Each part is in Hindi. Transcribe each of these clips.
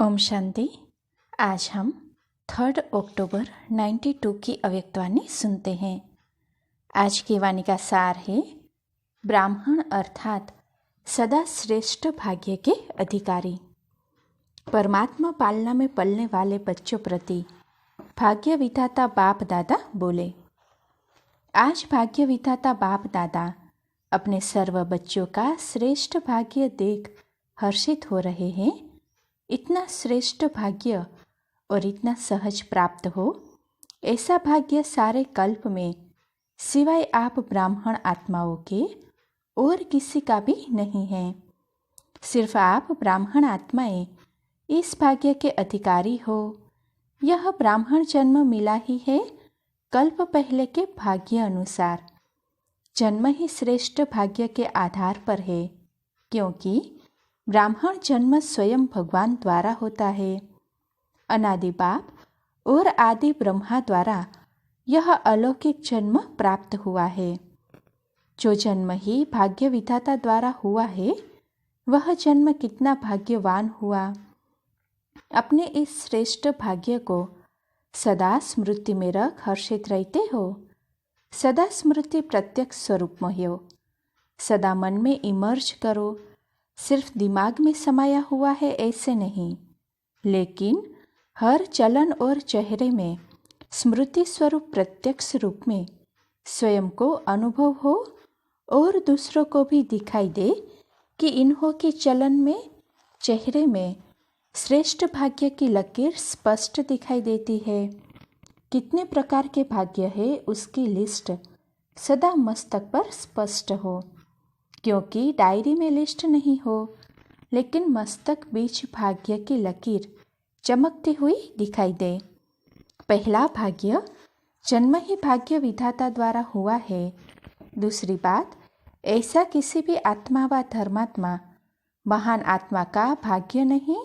ओम शांति। आज हम 3 अक्टूबर 92 की अव्यक्तवाणी सुनते हैं। आज की वाणी का सार है, ब्राह्मण अर्थात सदा श्रेष्ठ भाग्य के अधिकारी। परमात्मा पालना में पलने वाले बच्चों प्रति भाग्य विधाता बाप दादा बोले। आज भाग्य विधाता बाप दादा अपने सर्व बच्चों का श्रेष्ठ भाग्य देख हर्षित हो रहे हैं। इतना श्रेष्ठ भाग्य और इतना सहज प्राप्त हो, ऐसा भाग्य सारे कल्प में सिवाय आप ब्राह्मण आत्माओं के और किसी का भी नहीं है। सिर्फ आप ब्राह्मण आत्माएं इस भाग्य के अधिकारी हो। यह ब्राह्मण जन्म मिला ही है कल्प पहले के भाग्य अनुसार। जन्म ही श्रेष्ठ भाग्य के आधार पर है, क्योंकि ब्राह्मण जन्म स्वयं भगवान द्वारा होता है। अनादि बाप और आदि ब्रह्मा द्वारा यह अलौकिक जन्म प्राप्त हुआ है। जो जन्म ही भाग्य विधाता द्वारा हुआ है, वह जन्म कितना भाग्यवान हुआ। अपने इस श्रेष्ठ भाग्य को सदा स्मृति में रख हर्षित रहते हो। सदा स्मृति प्रत्यक्ष स्वरूप में हो। सदा मन में इमर्ज करो। सिर्फ दिमाग में समाया हुआ है ऐसे नहीं, लेकिन हर चलन और चेहरे में स्मृति स्वरूप प्रत्यक्ष रूप में स्वयं को अनुभव हो और दूसरों को भी दिखाई दे कि इन्हों के चलन में, चेहरे में श्रेष्ठ भाग्य की लकीर स्पष्ट दिखाई देती है। कितने प्रकार के भाग्य है उसकी लिस्ट सदा मस्तक पर स्पष्ट हो, क्योंकि डायरी में लिस्ट नहीं हो, लेकिन मस्तक बीच भाग्य की लकीर चमकती हुई दिखाई दे। पहला भाग्य जन्म ही भाग्य विधाता द्वारा हुआ है। दूसरी बात, ऐसा किसी भी आत्मा व धर्मात्मा महान आत्मा का भाग्य नहीं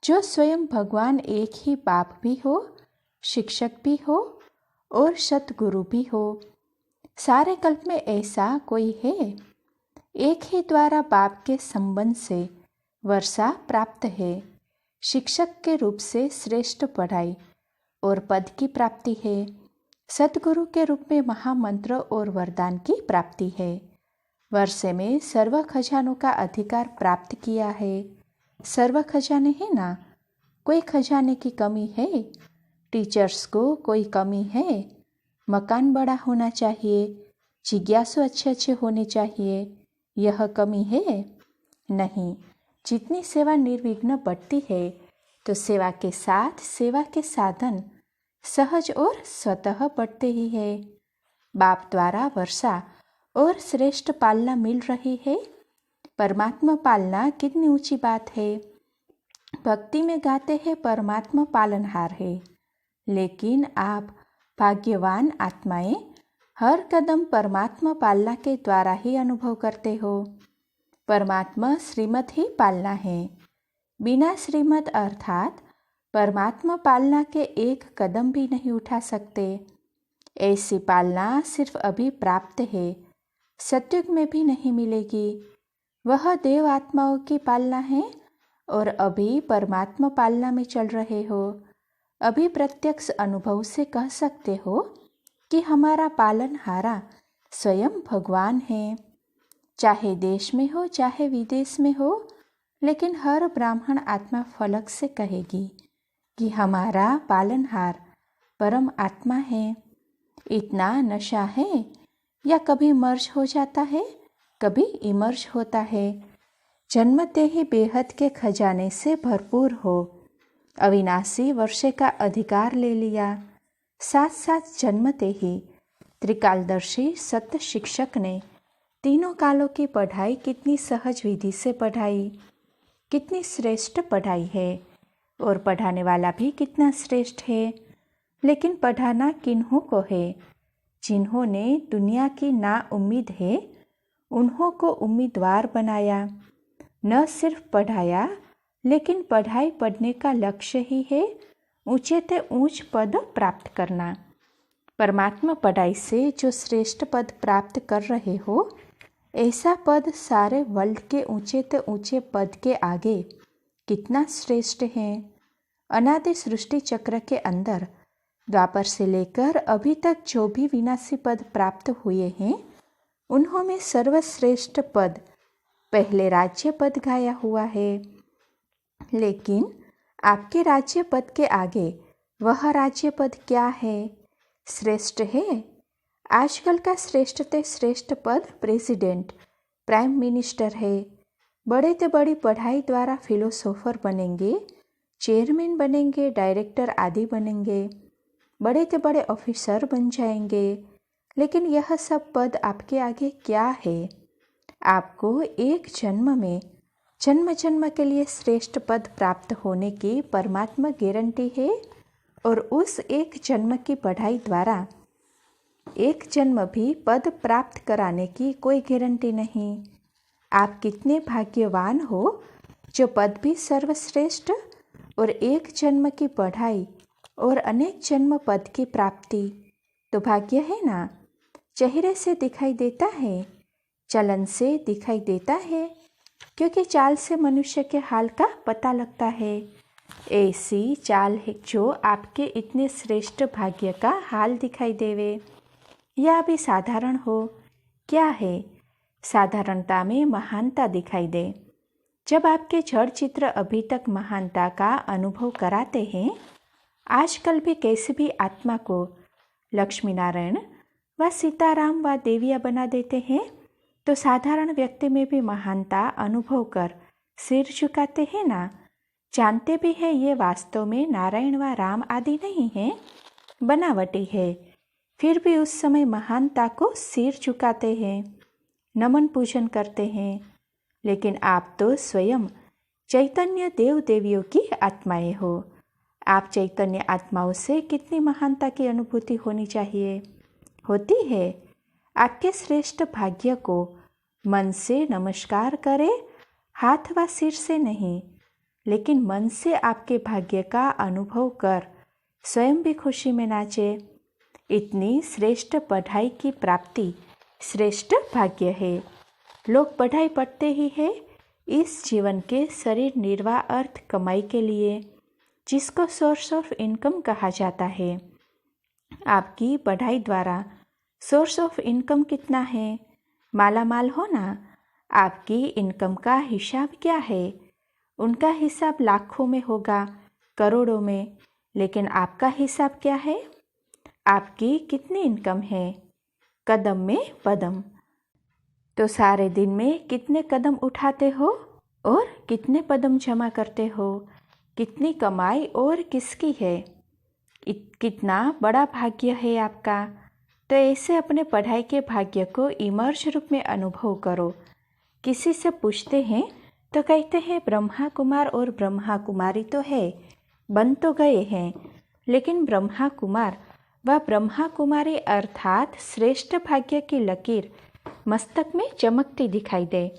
जो स्वयं भगवान एक ही बाप भी हो, शिक्षक भी हो और सतगुरु भी हो। सारे कल्प में ऐसा कोई है? एक ही द्वारा बाप के संबंध से वर्षा प्राप्त है। शिक्षक के रूप से श्रेष्ठ पढ़ाई और पद की प्राप्ति है। सतगुरु के रूप में महामंत्र और वरदान की प्राप्ति है। वर्षे में सर्व खजानों का अधिकार प्राप्त किया है। सर्व खजाने हैं ना, कोई खजाने की कमी है? टीचर्स को कोई कमी है? मकान बड़ा होना चाहिए, जिज्ञासु अच्छे होने चाहिए, यह कमी है? नहीं। जितनी सेवा निर्विघ्न बढ़ती है, तो सेवा के साथ सेवा के साधन सहज और स्वतः बढ़ते ही है। बाप द्वारा वर्षा और श्रेष्ठ पालना मिल रही है। परमात्मा पालना कितनी ऊंची बात है। भक्ति में गाते हैं परमात्मा पालनहार है, लेकिन आप भाग्यवान आत्माएं हर कदम परमात्मा पालना के द्वारा ही अनुभव करते हो। परमात्मा श्रीमत ही पालना है। बिना श्रीमत अर्थात परमात्मा पालना के एक कदम भी नहीं उठा सकते। ऐसी पालना सिर्फ अभी प्राप्त है, सत्युग में भी नहीं मिलेगी। वह देव आत्माओं की पालना है और अभी परमात्मा पालना में चल रहे हो। अभी प्रत्यक्ष अनुभव से कह सकते हो कि हमारा पालनहारा स्वयं भगवान है। चाहे देश में हो चाहे विदेश में हो, लेकिन हर ब्राह्मण आत्मा फलक से कहेगी कि हमारा पालनहार परम आत्मा है। इतना नशा है या कभी मर्ज हो जाता है, कभी इमर्ज होता है। जन्मते ही बेहद के खजाने से भरपूर हो। अविनाशी वर्षे का अधिकार ले लिया। साथ साथ जन्मते ही त्रिकालदर्शी सत्य शिक्षक ने तीनों कालों की पढ़ाई कितनी सहज विधि से पढ़ाई। कितनी श्रेष्ठ पढ़ाई है और पढ़ाने वाला भी कितना श्रेष्ठ है। लेकिन पढ़ाना किन्हों को है? जिन्होंने दुनिया की ना उम्मीद है, उन्हों को उम्मीदवार बनाया। न सिर्फ पढ़ाया, लेकिन पढ़ाई पढ़ने का लक्ष्य ही है ऊंचे ते ऊंच पद प्राप्त करना। परमात्मा पढ़ाई से जो श्रेष्ठ पद प्राप्त कर रहे हो, ऐसा पद सारे वर्ल्ड के ऊंचे ते ऊंचे पद के आगे कितना श्रेष्ठ है। अनादि सृष्टि चक्र के अंदर द्वापर से लेकर अभी तक जो भी विनाशी पद प्राप्त हुए हैं, उन्होंने सर्वश्रेष्ठ पद पहले राज्य पद गाया हुआ है। लेकिन आपके राज्य पद के आगे वह राज्य पद क्या है? श्रेष्ठ है। आजकल का श्रेष्ठ से श्रेष्ठ पद प्रेसिडेंट, प्राइम मिनिस्टर है। बड़े से बड़ी पढ़ाई द्वारा फिलोसोफर बनेंगे, चेयरमैन बनेंगे, डायरेक्टर आदि बनेंगे, बड़े से बड़े ऑफिसर बन जाएंगे। लेकिन यह सब पद आपके आगे क्या है? आपको एक जन्म में जन्म जन्म के लिए श्रेष्ठ पद प्राप्त होने की परमात्मा गारंटी है, और उस एक जन्म की पढ़ाई द्वारा एक जन्म भी पद प्राप्त कराने की कोई गारंटी नहीं। आप कितने भाग्यवान हो जो पद भी सर्वश्रेष्ठ और एक जन्म की पढ़ाई और अनेक जन्म पद की प्राप्ति। तो भाग्य है ना। चेहरे से दिखाई देता है, चलन से दिखाई देता है, क्योंकि चाल से मनुष्य के हाल का पता लगता है। ऐसी चाल है जो आपके इतने श्रेष्ठ भाग्य का हाल दिखाई देवे। यह अभी साधारण हो। क्या है? साधारणता में महानता दिखाई दे। जब आपके जड़ चित्र अभी तक महानता का अनुभव कराते हैं, आजकल भी कैसे भी आत्मा को लक्ष्मी नारायण व सीताराम व देविया बना देते हैं, तो साधारण व्यक्ति में भी महानता अनुभव कर सिर झुकाते हैं ना। जानते भी है ये वास्तव में नारायण व राम आदि नहीं है, बनावटी है। फिर भी उस समय महानता को सिर झुकाते हैं, नमन पूजन करते हैं। लेकिन आप तो स्वयं चैतन्य देव देवियों की आत्माएं हो। आप चैतन्य आत्माओं से कितनी महानता की अनुभूति होनी चाहिए, होती है। आपके श्रेष्ठ भाग्य को मन से नमस्कार करे, हाथ व सिर से नहीं, लेकिन मन से आपके भाग्य का अनुभव कर स्वयं भी खुशी में नाचे। इतनी श्रेष्ठ पढ़ाई की प्राप्ति श्रेष्ठ भाग्य है। लोग पढ़ाई पढ़ते ही है इस जीवन के शरीर निर्वाह अर्थ कमाई के लिए, जिसको सोर्स ऑफ इनकम कहा जाता है। आपकी पढ़ाई द्वारा सोर्स ऑफ इनकम कितना है? माला माल हो ना। आपकी इनकम का हिसाब क्या है? उनका हिसाब लाखों में होगा, करोड़ों में। लेकिन आपका हिसाब क्या है? आपकी कितनी इनकम है? कदम में पदम। तो सारे दिन में कितने कदम उठाते हो और कितने पदम जमा करते हो? कितनी कमाई और किसकी है? कितना बड़ा भाग्य है आपका। तो ऐसे अपने पढ़ाई के भाग्य को इमर्ज रूप में अनुभव करो। किसी से पूछते हैं तो कहते हैं ब्रह्मा कुमार और ब्रह्मा कुमारी तो है, बन तो गए हैं, लेकिन ब्रह्मा कुमार व ब्रह्मा कुमारी अर्थात श्रेष्ठ भाग्य की लकीर मस्तक में चमकती दिखाई दे।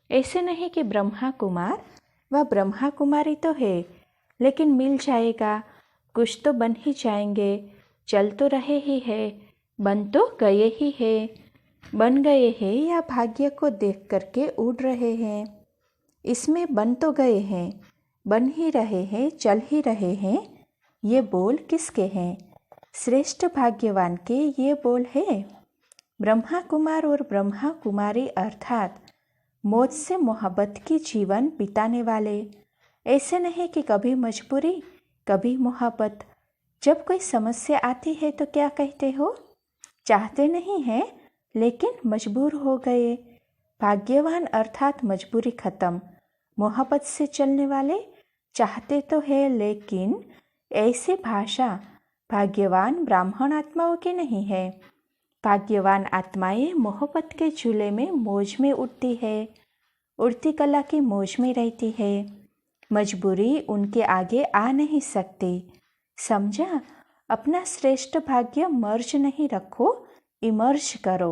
ऐसे नहीं कि ब्रह्मा कुमार व ब्रह्मा कुमारी तो है, लेकिन मिल जाएगा, कुछ तो बन ही जाएंगे, चल तो रहे ही है, बन तो गए ही है। बन गए हैं या भाग्य को देख करके उड़ रहे हैं। इसमें बन तो गए हैं, बन ही रहे हैं, चल ही रहे हैं। ये बोल किसके हैं? श्रेष्ठ भाग्यवान के ये बोल है। ब्रह्मा कुमार और ब्रह्मा कुमारी अर्थात मौत से मोहब्बत की जीवन बिताने वाले। ऐसे नहीं कि कभी मजबूरी कभी मोहब्बत। जब कोई समस्या आती है तो क्या कहते हो? चाहते नहीं हैं लेकिन मजबूर हो गए। भाग्यवान अर्थात मजबूरी खत्म। मोहब्बत से चलने वाले चाहते तो है, लेकिन ऐसी भाषा भाग्यवान ब्राह्मण आत्माओं की नहीं है। भाग्यवान आत्माएं मोहब्बत के झूले में मौज में उड़ती है, उड़ती कला की मौज में रहती है। मजबूरी उनके आगे आ नहीं सकती। समझा? अपना श्रेष्ठ भाग्य मर्ज नहीं रखो, इमर्ज करो।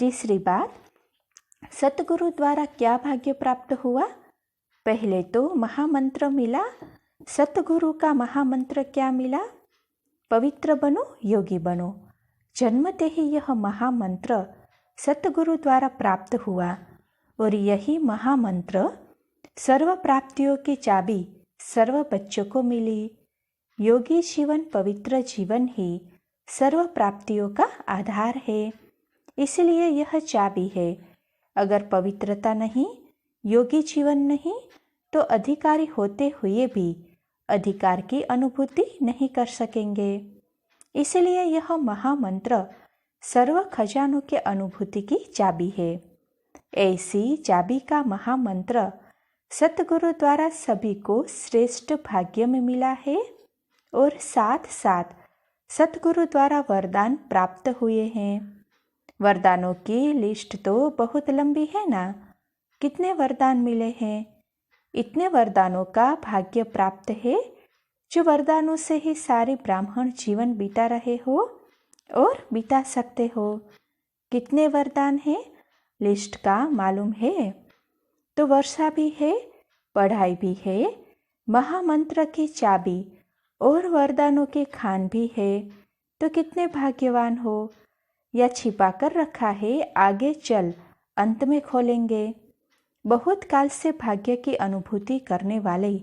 तीसरी बात, सतगुरु द्वारा क्या भाग्य प्राप्त हुआ? पहले तो महामंत्र मिला। सतगुरु का महामंत्र क्या मिला? पवित्र बनो, योगी बनो। जन्मते ही यह महामंत्र सतगुरु द्वारा प्राप्त हुआ, और यही महामंत्र सर्व प्राप्तियों की चाबी सर्व बच्चों को मिली। योगी जीवन, पवित्र जीवन ही सर्व प्राप्तियों का आधार है। इसलिए यह चाबी है। अगर पवित्रता नहीं, योगी जीवन नहीं, तो अधिकारी होते हुए भी अधिकार की अनुभूति नहीं कर सकेंगे। इसलिए यह महामंत्र सर्व खजानों के अनुभूति की चाबी है। ऐसी चाबी का महामंत्र सतगुरु द्वारा सभी को श्रेष्ठ भाग्य में मिला है और साथ साथ सतगुरु द्वारा वरदान प्राप्त हुए हैं। वरदानों की लिस्ट तो बहुत लंबी है ना। कितने वरदान मिले हैं? इतने वरदानों का भाग्य प्राप्त है जो वरदानों से ही सारे ब्राह्मण जीवन बिता रहे हो और बिता सकते हो। कितने वरदान हैं लिस्ट का मालूम है? तो वर्षा भी है, पढ़ाई भी है, महामंत्र की चाबी और वरदानों के खान भी है। तो कितने भाग्यवान हो। या छिपा कर रखा है, आगे चल अंत में खोलेंगे। बहुत काल से भाग्य की अनुभूति करने वाले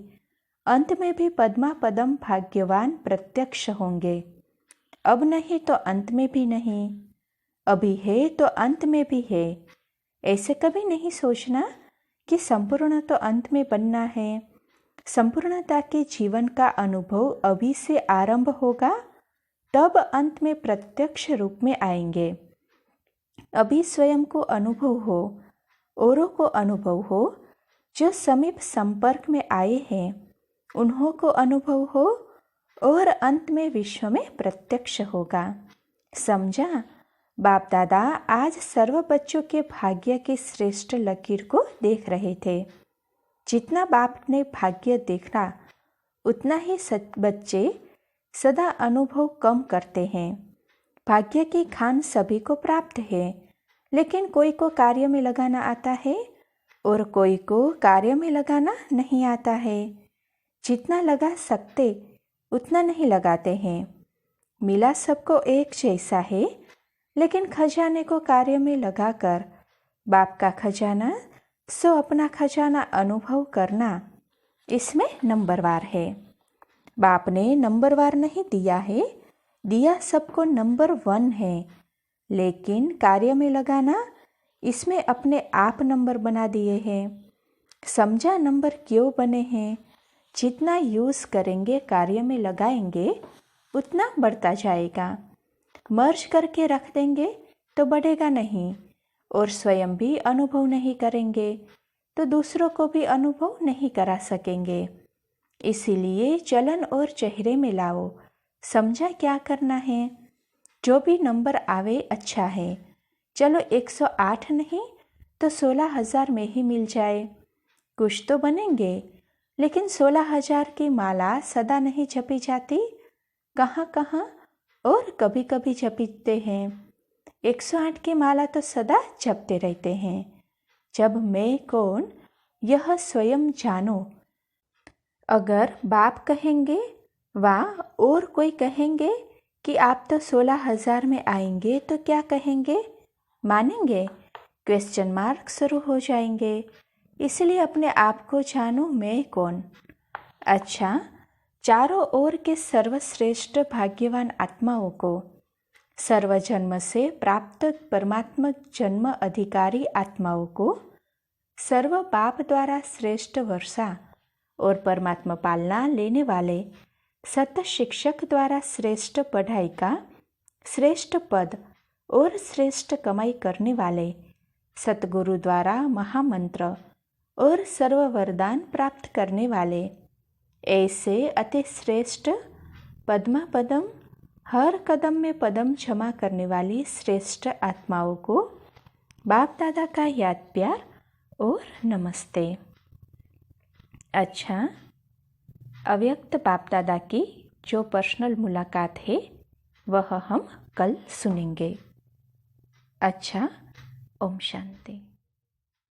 अंत में भी पद्मा पदम भाग्यवान प्रत्यक्ष होंगे। अब नहीं तो अंत में भी नहीं, अभी है तो अंत में भी है। ऐसे कभी नहीं सोचना कि संपूर्ण तो अंत में बनना है। संपूर्णता के जीवन का अनुभव अभी से आरंभ होगा, तब अंत में प्रत्यक्ष रूप में आएंगे। अभी स्वयं को अनुभव हो, औरों को अनुभव हो, जो समीप संपर्क में आए हैं उन्हों को अनुभव हो, और अंत में विश्व में प्रत्यक्ष होगा। समझा? बाप दादा आज सर्व बच्चों के भाग्य की श्रेष्ठ लकीर को देख रहे थे। जितना बाप ने भाग्य देखा उतना ही बच्चे सदा अनुभव कम करते हैं। भाग्य की खान सभी को प्राप्त है, लेकिन कोई को कार्य में लगाना आता है और कोई को कार्य में लगाना नहीं आता है। जितना लगा सकते उतना नहीं लगाते हैं। मिला सबको एक जैसा है, लेकिन खजाने को कार्य में लगाकर बाप का खजाना सो अपना खजाना अनुभव करना, इसमें नंबरवार है। बाप ने नंबरवार नहीं दिया है, दिया सबको नंबर 1 है, लेकिन कार्य में लगाना इसमें अपने आप नंबर बना दिए हैं। समझा नंबर क्यों बने हैं? जितना यूज़ करेंगे, कार्य में लगाएंगे, उतना बढ़ता जाएगा। मर्ज करके रख देंगे तो बढ़ेगा नहीं, और स्वयं भी अनुभव नहीं करेंगे तो दूसरों को भी अनुभव नहीं करा सकेंगे। इसीलिए चलन और चेहरे में लाओ। समझा क्या करना है? जो भी नंबर आवे अच्छा है। चलो 108 नहीं तो 16,000 में ही मिल जाए। कुछ तो बनेंगे, लेकिन 16,000 की माला सदा नहीं जपी जाती। कहाँ कहाँ और कभी कभी जपते हैं। 108 की माला तो सदा जपते रहते हैं। जब मैं कौन यह स्वयं जानो। अगर बाप कहेंगे वाह, और कोई कहेंगे कि आप तो 16,000 में आएंगे, तो क्या कहेंगे? मानेंगे? क्वेश्चन मार्क शुरू हो जाएंगे। इसलिए अपने आप को जानो, मैं कौन। अच्छा, चारों ओर के सर्वश्रेष्ठ भाग्यवान आत्माओं को, सर्वजन्म से प्राप्त परमात्मा जन्म अधिकारी आत्माओं को, सर्व बाप द्वारा श्रेष्ठ वर्षा और परमात्मा पालना लेने वाले सत शिक्षक द्वारा श्रेष्ठ पढ़ाई का श्रेष्ठ पद और श्रेष्ठ कमाई करने वाले सतगुरु द्वारा महामंत्र और सर्व वरदान प्राप्त करने वाले ऐसे अति श्रेष्ठ पद्मा पदम, हर कदम में पदम क्षमा करने वाली श्रेष्ठ आत्माओं को बाप दादा का याद प्यार और नमस्ते। अच्छा, अव्यक्त बाप दादा की जो पर्सनल मुलाकात है वह हम कल सुनेंगे। अच्छा, ओम शांति।